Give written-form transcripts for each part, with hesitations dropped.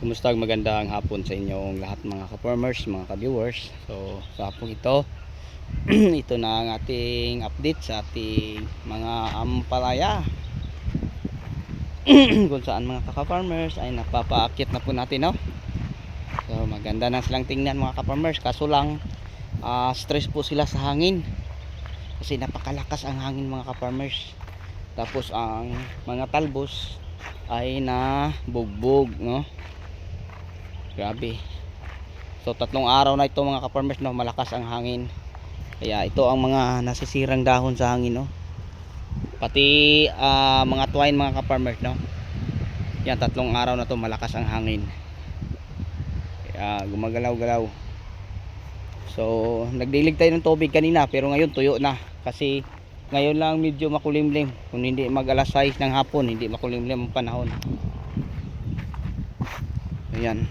Kumusta, magandang hapon sa inyong lahat mga ka-farmers, mga ka-viewers. So sa hapon ito ito na ang ating update sa ating mga ampalaya kung saan mga ka-farmers ay napapaakit na po natin, no? So maganda na silang tingnan mga ka-farmers, kaso lang stress po sila sa hangin kasi napakalakas ang hangin mga ka-farmers. Tapos ang mga talbos ay na bugbog, no? Grabe. So 3 araw na ito mga ka-farmers, no, malakas ang hangin. Kaya ito ang mga nasisirang dahon sa hangin, no. Pati mga twine mga ka-farmers, no. Yan, 3 araw na to malakas ang hangin. Kaya gumagalaw-galaw. So nagdilig tayo ng tubig kanina pero ngayon tuyo na kasi ngayon lang medyo makulimlim. Kung hindi mag alas 6 ng hapon, hindi makulimlim ang panahon. Ayan.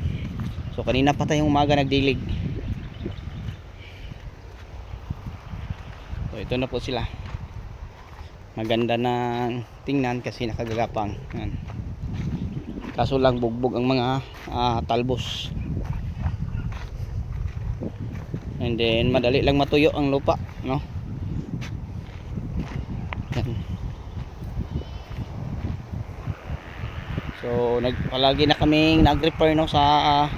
So kanina pa tayong umaga nagdilig. So ito na po sila. Maganda na tingnan kasi nakagagapang. Yan. Kaso lang bugbog ang mga talbos. And then madali lang matuyo ang lupa, no? Yan. So palagi na kaming nag-repair, no, sa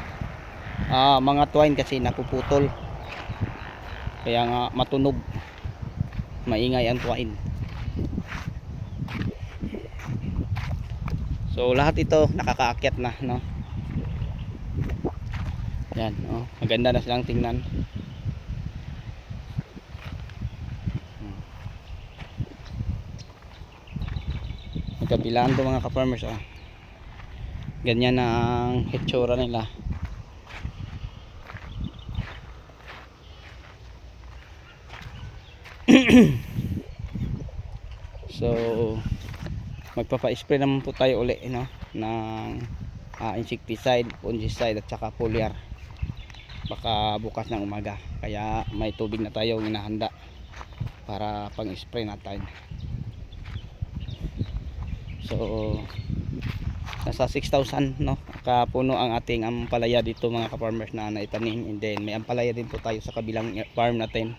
mga twine kasi napuputol. Kaya nga matunog, maingay ang twine. So lahat ito nakakaakyat na, no? Yan, oh, maganda na silang tingnan. Magkabilaan to mga ka-farmers, oh. Ganyan na ang hitsura nila. So magpapa-spray naman po tayo uli, no, ng insecticide, fungicide at saka foliar baka bukas ng umaga. Kaya may tubig na tayo inahanda para pang-spray natin. So nasa 6,000, no, kapuno ang ating ampalaya dito mga ka-farmers na naitanim. And then may ampalaya din po tayo sa kabilang farm natin.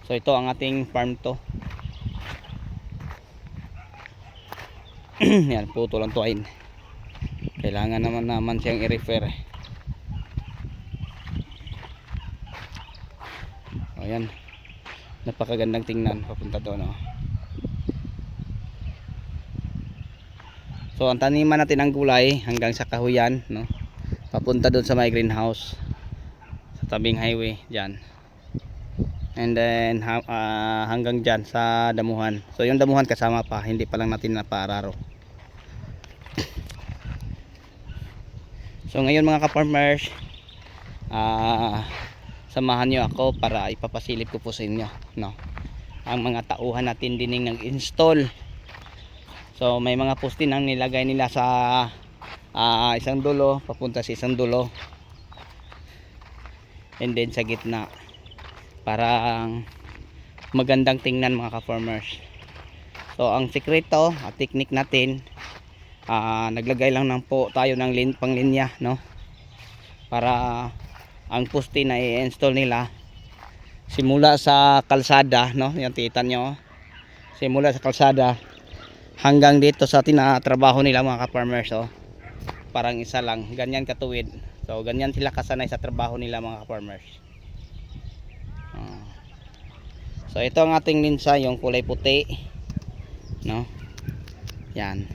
So ito ang ating farm to. Yan, puto lang tuwain. Kailangan naman siyang i-refer. O yan, napakagandang tingnan papunta doon, no? So ang taniman natin ang gulay hanggang sa kahuyan, no, papunta doon sa may greenhouse sa tabing highway dyan. And then hanggang dyan sa damuhan. So yung damuhan kasama pa, hindi pa lang natin napaararo. So ngayon mga ka-farmers, samahan nyo ako para ipapasilip ko po sa inyo, no, ang mga tauhan natin dining nag-install. So may mga poste nang nilagay nila sa isang dulo, papunta sa isang dulo, and then sa gitna, para magandang tingnan mga ka-farmers. So ang sikreto at technique natin, naglagay lang ng po tayo ng panglinya, no, para ang poste na i-install nila simula sa kalsada, no, yung kita nyo, simula sa kalsada hanggang dito sa tinatrabaho nila mga ka-farmers. Oh, parang isa lang, ganyan katuwid. So ganyan sila kasanay sa trabaho nila mga ka-farmers. So ito ang ating linsa, yung kulay puti, no, yan.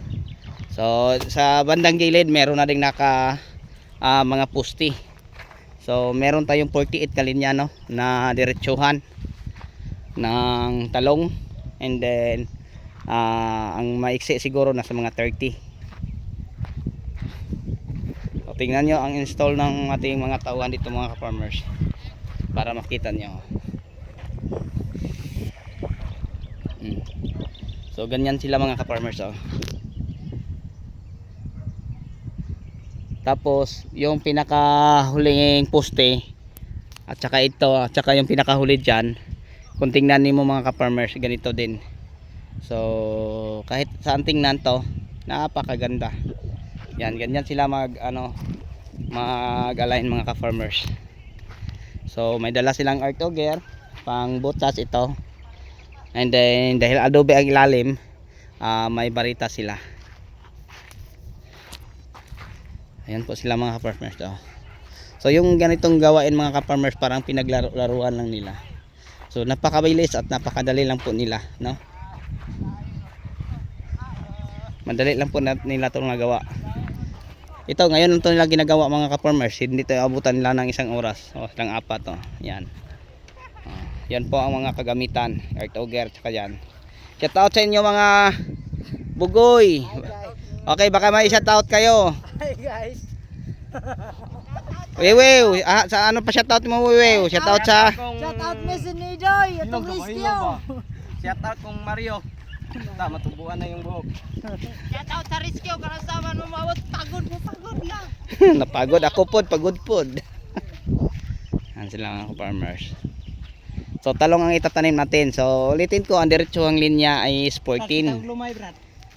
So sa bandang gilid meron na ding mga poste. So meron tayong 48 na linya, no, na diretsuhan ng talong. And then ang maiksi siguro nasa mga 30. So tingnan nyo ang install ng ating mga tauhan dito mga ka-farmers para makita nyo. So ganyan sila mga ka-farmers, oh. Tapos yung pinakahuling poste at saka ito at saka yung pinakahuli dyan, kung tingnan mo mga ka-farmers, ganito din. So kahit saan tingnan to, napakaganda. Yan, ganyan sila mag-align mga ka-farmers. So may dala silang earth auger pang butas ito. And then dahil adobe ang ilalim, may barita sila. Ayan po sila mga ka-farmers to. So yung ganitong gawain mga ka-farmers parang pinaglaro-laruan lang nila. So napakabilis at napakadali lang po nila, no? Madali lang po nila itong nagawa. Ito ngayon ito nila ginagawa mga ka-farmers. Hindi ito abutan nila ng isang oras o lang apat. Yan. Yan po ang mga kagamitan. Earth auger tsaka yan. Shout out sa inyo mga bugoy. Okay, baka may shout out kayo. Hi guys. Wewew. Sa ano pa shout out mo wewew? Shout out sa Shout out Messi Nidoy. Itong Ristio. shout out kong Mario. Matubuan na yung buhok. Shout out sa Ristio. Karasaman mo mawat. Pagod lang. Napagod ako pagod. Yan sila mga farmers. So talong ang itatanim natin. So ulitin ko, ang diretsuhang linya ay 14.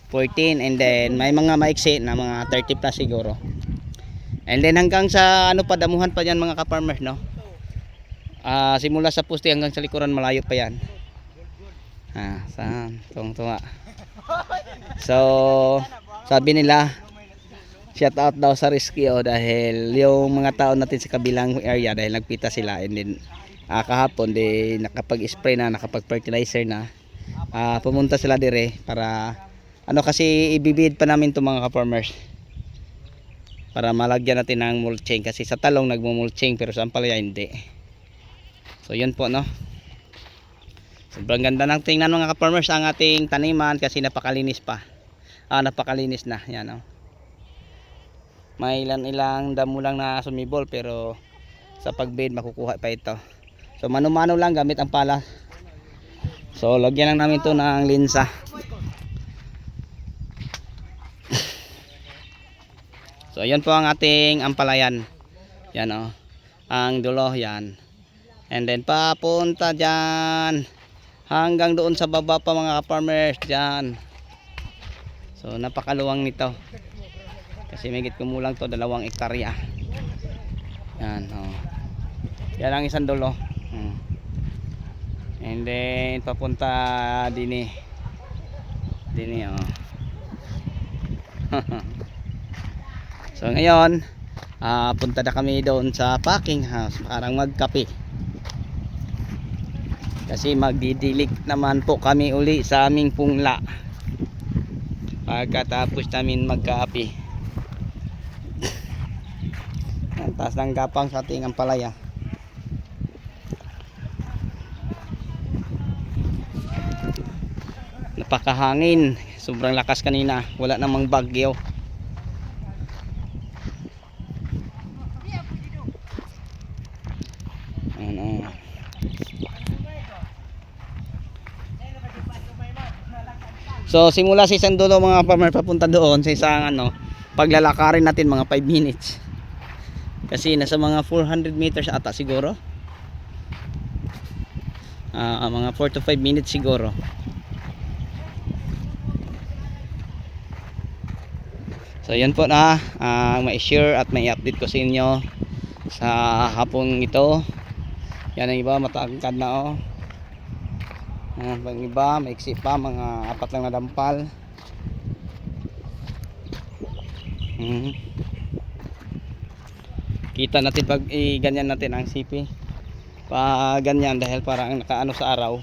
14 and then may mga maiksi na mga 30 plus siguro. And then hanggang sa padamuhan pa yan mga ka-farmers, no? Simula sa poste hanggang sa likuran malayo pa yan. Saan? Tuwang-tuwa. So sabi nila shout out daw sa Rescue dahil yung mga tao natin sa kabilang area dahil nagpita sila and then kahapon nakapag-spray na, nakapag-fertilizer na. Pumunta sila dire para kasi ibibid pa namin itong mga ka-farmers para malagyan natin ng mulching kasi sa talong nagmo-mulching pero sa ampalaya hindi. So yun po, no? Sobrang ganda ng tingnan mga ka-farmers ang ating taniman kasi napakalinis pa. Napakalinis na. Yan, no? May ilang damo lang na sumibol pero sa pagbid makukuha pa ito. So mano-mano lang gamit ang pala. So lagyan lang namin ito ng linsa. So ayan po ang ating ampalayan. Yan, oh. Ang dulo yan. And then papunta dyan hanggang doon sa baba pa mga farmers dyan. So napakaluwang nito. Kasi megit kumulang to 2 hektarya. Yan, oh. Yan ang isang dulo. And then papunta dini. Oh. So ngayon, punta na kami doon sa packing house parang magkape. Kasi magdidilig naman po kami uli sa aming pungla. Pagkatapos namin magkape. Ang taas ng gapang sa ating ampalaya. Napakahangin. Sobrang lakas kanina. Wala namang bagyo. So simula sa isang dulo mga farmer papunta doon sa isang paglalakarin natin mga 5 minutes. Kasi nasa mga 400 meters ata siguro. Mga 4 to 5 minutes siguro. So yan po na may share at may update ko sa inyo sa hapong ito. Yan ang iba matangkad na pang iba maiksi pa mga 4 lang na dampal. Kita natin pag ganyan natin ang sipi pa ganyan dahil parang nakaano sa araw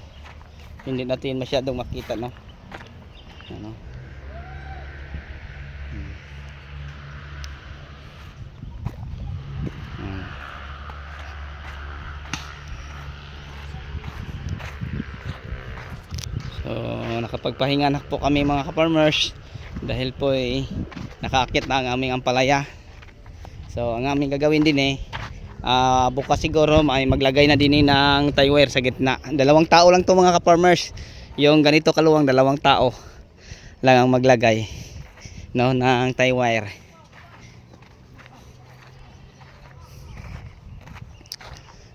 hindi natin masyadong makita, no? Ano? So nakapagpahinga na po kami mga ka-farmers dahil po nakaakit na ang aming ampalaya. So ang aming gagawin din bukas siguro ay maglagay na din ng tie wire sa gitna. 2 tao lang to mga ka-farmers. Yung ganito kaluwang 2 tao lang ang maglagay ng tie wire.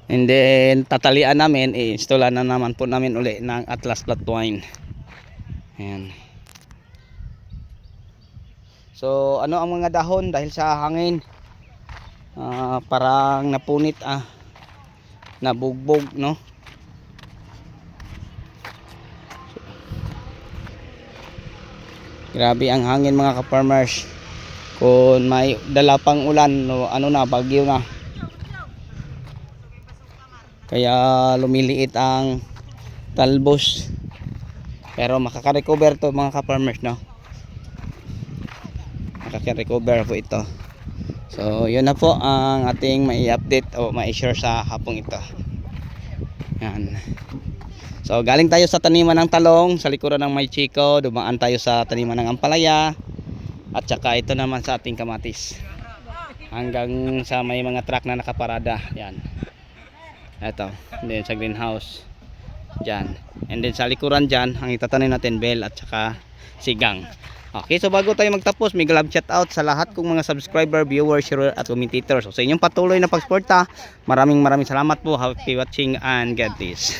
And then tatalian namin, i-installan na naman po namin uli ng Atlas flat twine. Ayan. So ano ang mga dahon dahil sa hangin, parang napunit, nabugbog, no? Grabe ang hangin mga ka-farmers. Kung may dala pang ulan, no, ano na, bagyo na. Kaya lumiliit ang talbos. Pero makaka-recover to mga ka-farmers, no? Makaka-recover po ito. So yun na po ang ating mai-update o mai-share sa hapong ito. Yan. So galing tayo sa taniman ng talong, sa likuran ng May Chico, dumaan tayo sa taniman ng ampalaya, at saka ito naman sa ating kamatis. Hanggang sa may mga truck na nakaparada. Yan. Ito, then sa greenhouse. Diyan. And then sa likuran diyan, ang itatanim natin bell at saka sigang. Okay, so bago tayo magtapos, may love shout out sa lahat kong mga subscriber, viewers, sharer at commentators. So sa inyong patuloy na pagsuporta, maraming salamat po. Happy watching and God bless.